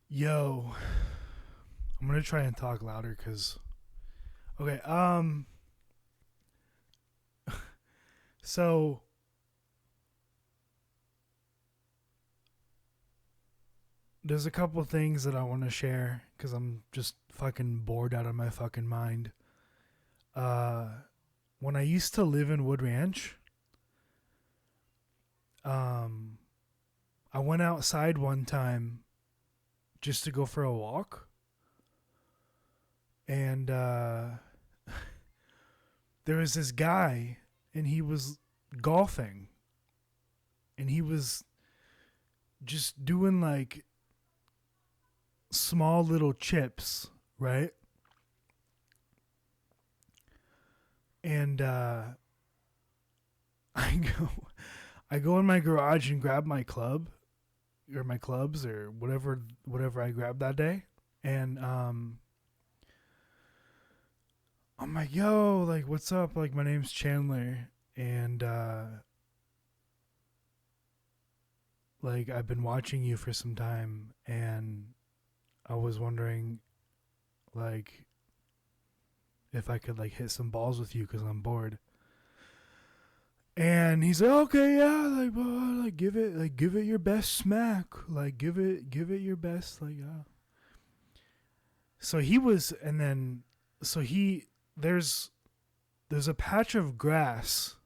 Yo, I'm gonna try and talk louder because okay. So there's a couple things that I want to share because I'm just fucking bored out of my fucking mind. Uh, when I used to live in Wood Ranch, um, I went outside one time just to go for a walk, and there was this guy, and he was golfing, and he was just doing like small little chips, right? And I go I go in my garage and grab my club or my clubs or whatever I grabbed that day. And I'm like, yo, like what's up? Like my name's Chandler and like I've been watching you for some time and I was wondering like if I could like hit some balls with you cuz I'm bored. And he's like, okay, yeah, like, well, give it your best smack, like, give it your best, like, So he was, and then, so he, there's a patch of grass,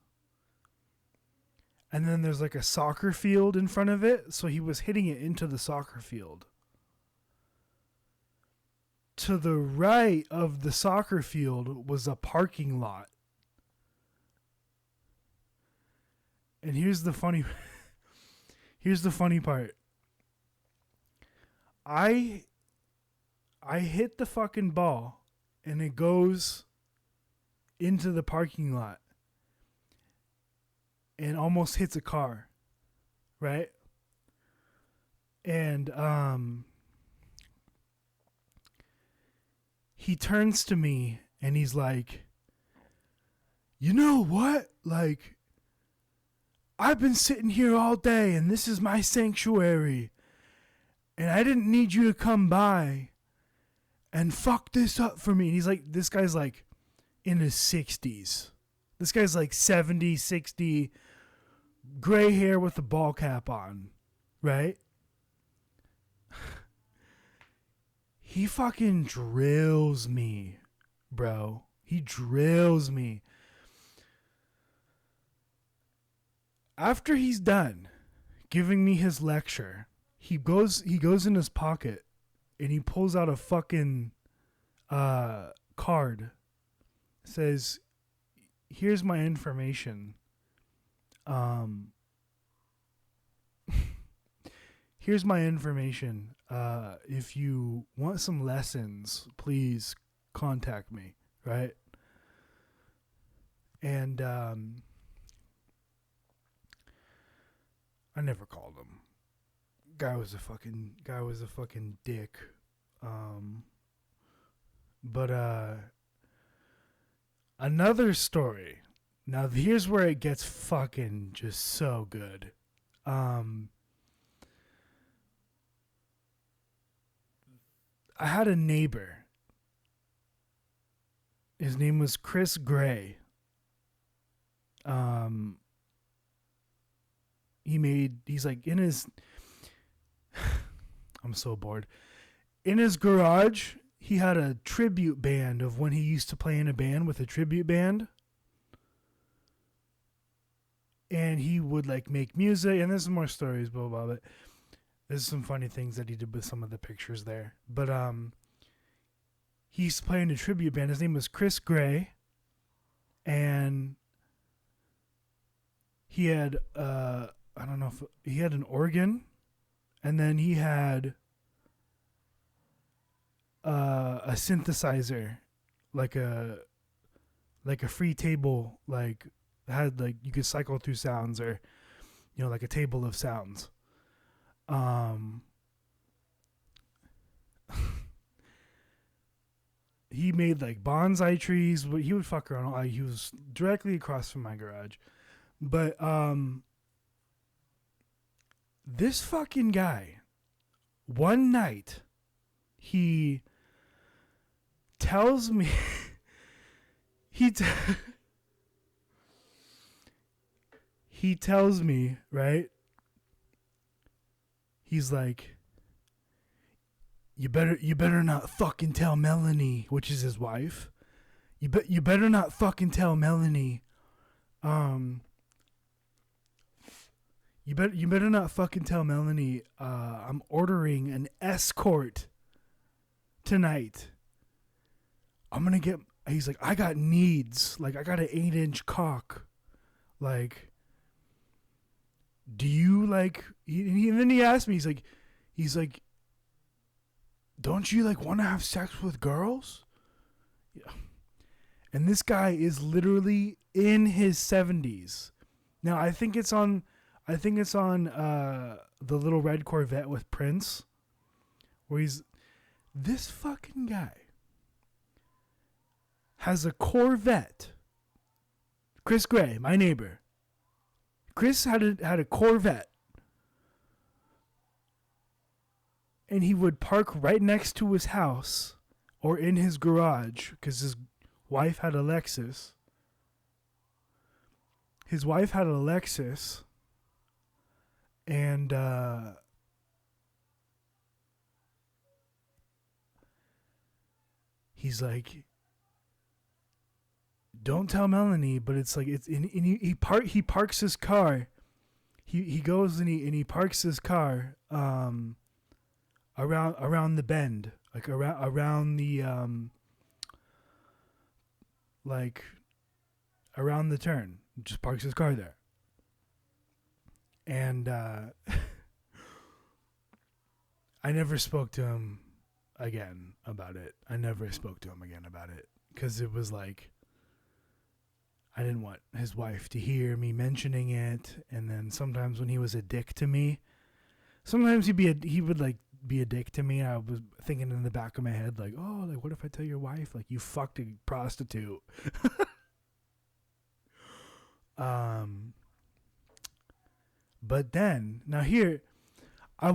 and then there's like a soccer field in front of it. So he was hitting it into the soccer field. To the right of the soccer field was a parking lot. And here's the funny part. I I hit the fucking ball and it goes into the parking lot and almost hits a car, right? And he turns to me and he's like, "You know what? Like I've been sitting here all day and this is my sanctuary and I didn't need you to come by and fuck this up for me." And he's like, this guy's like in his 60s. This guy's like 70, 60, gray hair with a ball cap on, right? He fucking drills me, bro. He drills me. After he's done giving me his lecture, he goes in his pocket and he pulls out a fucking card. Says, "Here's my information. Um, here's my information. If you want some lessons, please contact me." Right? And I never called him. Guy was a fucking dick. Um, but another story. Now here's where it gets fucking just so good. Um, I had a neighbor. His name was Chris Gray. Um, he's like in his. I'm so bored. In his garage, he had a tribute band of when he used to play in a band with a tribute band. And he would like make music, and there's some more stories, blah blah blah. But there's some funny things that he did with some of the pictures there. But he used to play in a tribute band. His name was Chris Gray, and he had I don't know if he had an organ, and then he had a synthesizer, like a free table, like had like you could cycle through sounds, or like a table of sounds. Um, he made like bonsai trees, but he would fuck around. He was directly across from my garage, but this fucking guy, one night, he tells me he t- he tells me, right? He's like, you better not fucking tell Melanie, which is his wife. You better not fucking tell Melanie. You better not fucking tell Melanie. I'm ordering an escort tonight. I'm gonna get. He's like, I got needs. Like, I got an 8-inch cock. Like, do you like? And then he asked me. He's like, don't you like want to have sex with girls? Yeah. And this guy is literally in his 70s. Now I think it's on the Little Red Corvette with Prince, where he's this fucking guy has a Corvette. Chris Gray, my neighbor. Chris had a Corvette. And he would park right next to his house or in his garage because his wife had a Lexus. His wife had a Lexus. And he's like, don't tell Melanie, but it's like he parks his car. He goes and he parks his car around the bend, like around the like around the turn. Just parks his car there. And I never spoke to him again about it. Because it was like, I didn't want his wife to hear me mentioning it. And then sometimes when he was a dick to me, sometimes he would like be a dick to me. And I was thinking in the back of my head, like, oh, like, what if I tell your wife, like, you fucked a prostitute? But then, now here, I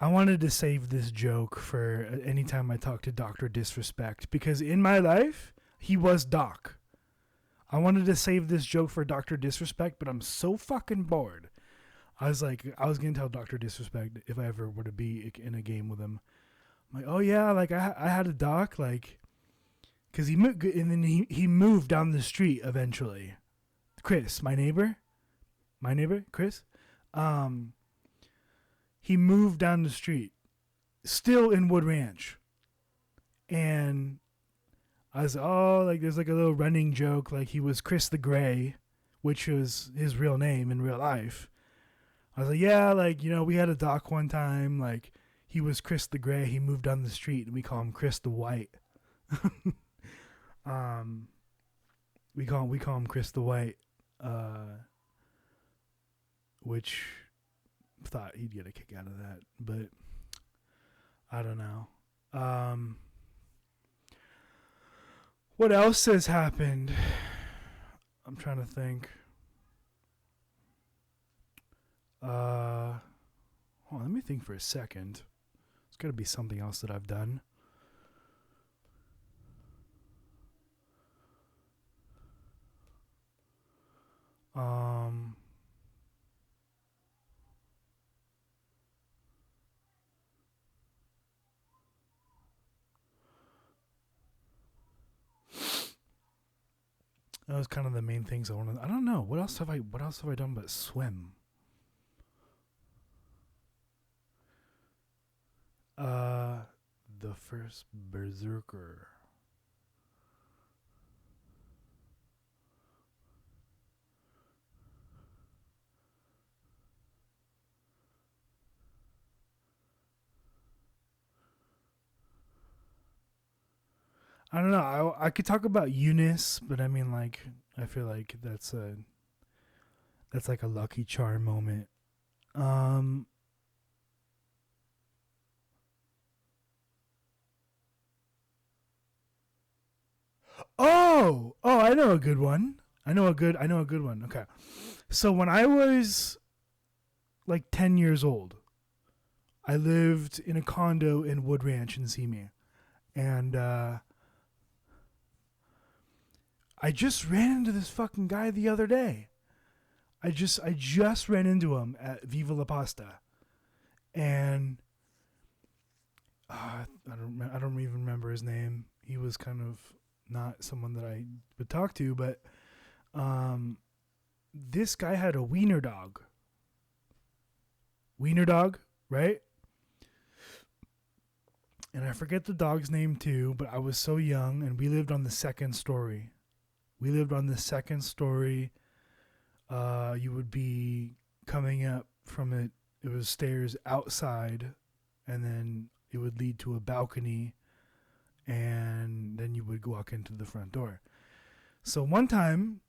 wanted to save this joke for any time I talk to Dr. Disrespect, because in my life, he was Doc. I wanted to save this joke for Dr. Disrespect, but I'm so fucking bored. I was going to tell Dr. Disrespect if I ever were to be in a game with him. I'm like, oh yeah, like I had a Doc, like, because he moved, and then he moved down the street eventually. Chris, my neighbor, Chris, he moved down the street, still in Wood Ranch. And I was, oh, like, there's like a little running joke, like he was Chris the Gray, which was his real name in real life. I was like, yeah, like, you know, we had a doc one time, like, he was Chris the Gray, he moved down the street, and we call him Chris the White. We call him Chris the White, which thought he'd get a kick out of that, but I don't know. What else has happened? I'm trying to think. Let me think for a second. There's got to be something else that I've done. That was kind of the main things I wanted. I don't know. What else have I done but swim? The first berserker. I don't know. I could talk about Eunice, but I mean, like, I feel like that's like a Lucky Charm moment. Oh, I know a good one. I know a good one. Okay. So when I was like 10 years old, I lived in a condo in Wood Ranch in Seymour. And I just ran into this fucking guy the other day. I just ran into him at Viva La Pasta. And I don't even remember his name. He was kind of not someone that I would talk to, but this guy had a wiener dog. Wiener dog, right? And I forget the dog's name too, but I was so young, and we lived on the second story. You would be coming up from it. It was stairs outside, and then it would lead to a balcony, and then you would walk into the front door. So one time,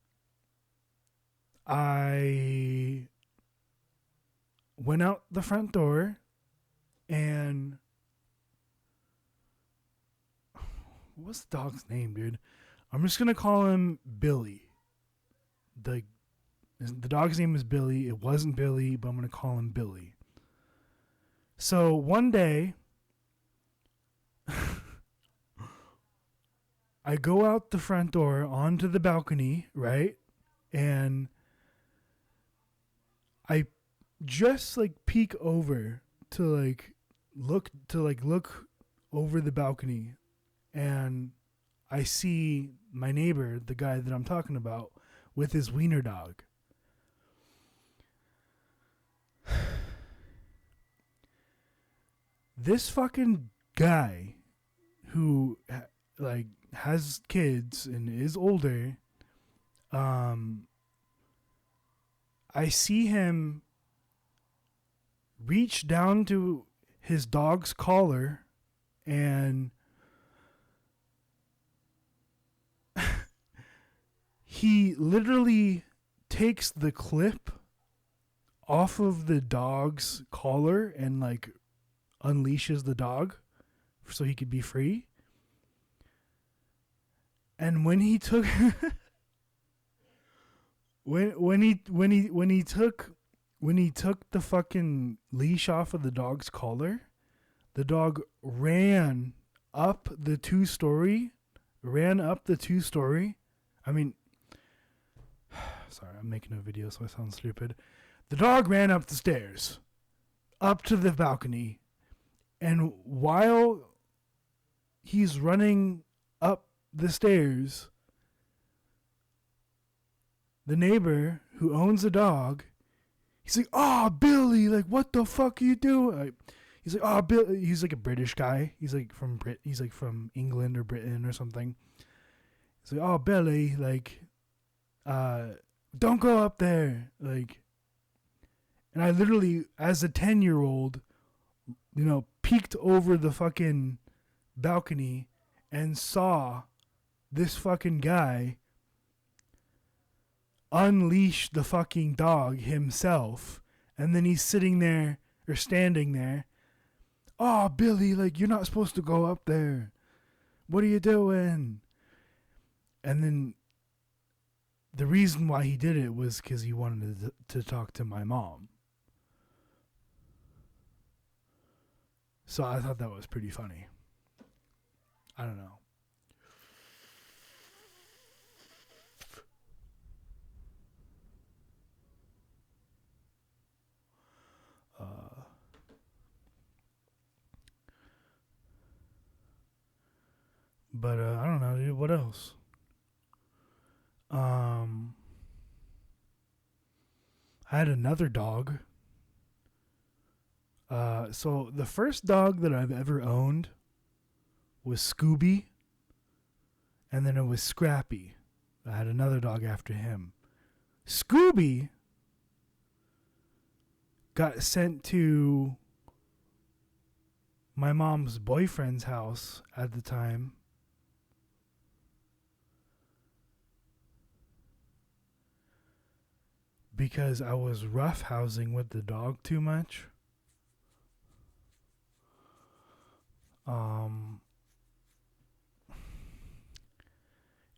I went out the front door, and what's the dog's name, dude? I'm just gonna call him Billy. The dog's name is Billy. It wasn't Billy, but I'm gonna call him Billy. So one day, I go out the front door onto the balcony, right? And I just peek over to look over the balcony, and I see my neighbor, the guy that I'm talking about, with his wiener dog. This fucking guy who has kids and is older, I see him reach down to his dog's collar and he literally takes the clip off of the dog's collar and unleashes the dog so he could be free. And when he took when he took the fucking leash off of the dog's collar, the dog ran up the two-story. I mean, sorry, I'm making a video, so I sound stupid. The dog ran up the stairs, up to the balcony, and while he's running up the stairs, the neighbor who owns the dog, he's like, "Oh, Billy, what the fuck are you doing?" He's like, "Oh, Bill." He's a British guy. He's from England or Britain or something. He's like, "Oh, Billy, don't go up there." And I literally, as a 10-year-old, peeked over the fucking balcony and saw this fucking guy unleash the fucking dog himself. And then he's standing there. "Oh, Billy, you're not supposed to go up there. What are you doing?" And then the reason why he did it was because he wanted to talk to my mom. So I thought that was pretty funny. I don't know. But I don't know, dude. What else? I had another dog. So the first dog that I've ever owned was Scooby, and then it was Scrappy. I had another dog after him. Scooby got sent to my mom's boyfriend's house at the time. Because I was roughhousing with the dog too much.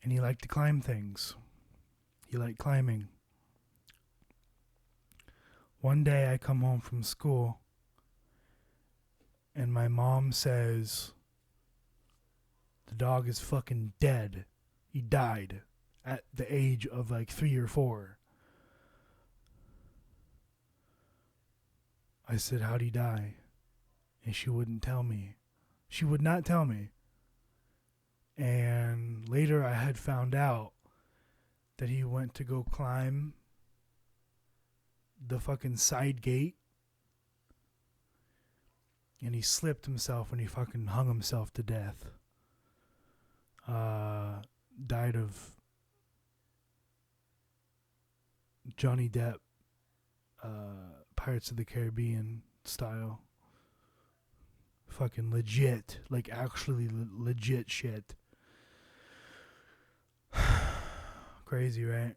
And he liked to climb things. He liked climbing. One day I come home from school And my mom says the dog is fucking dead. He died at the age of like 3 or 4. I said, how'd he die? And she wouldn't tell me. She would not tell me. And later I had found out that he went to go climb the fucking side gate. And he slipped himself and he fucking hung himself to death. Died of Johnny Depp, Pirates of the Caribbean style. Fucking legit. Like actually legit shit. Crazy, right?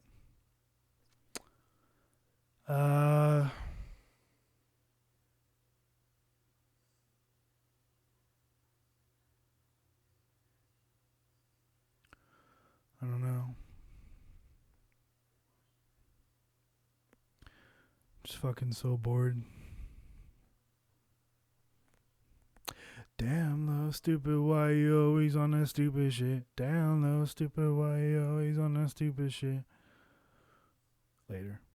I don't know. Just fucking so bored. Damn, little stupid, why you always on that stupid shit? Damn, little stupid, why you always on that stupid shit? Later.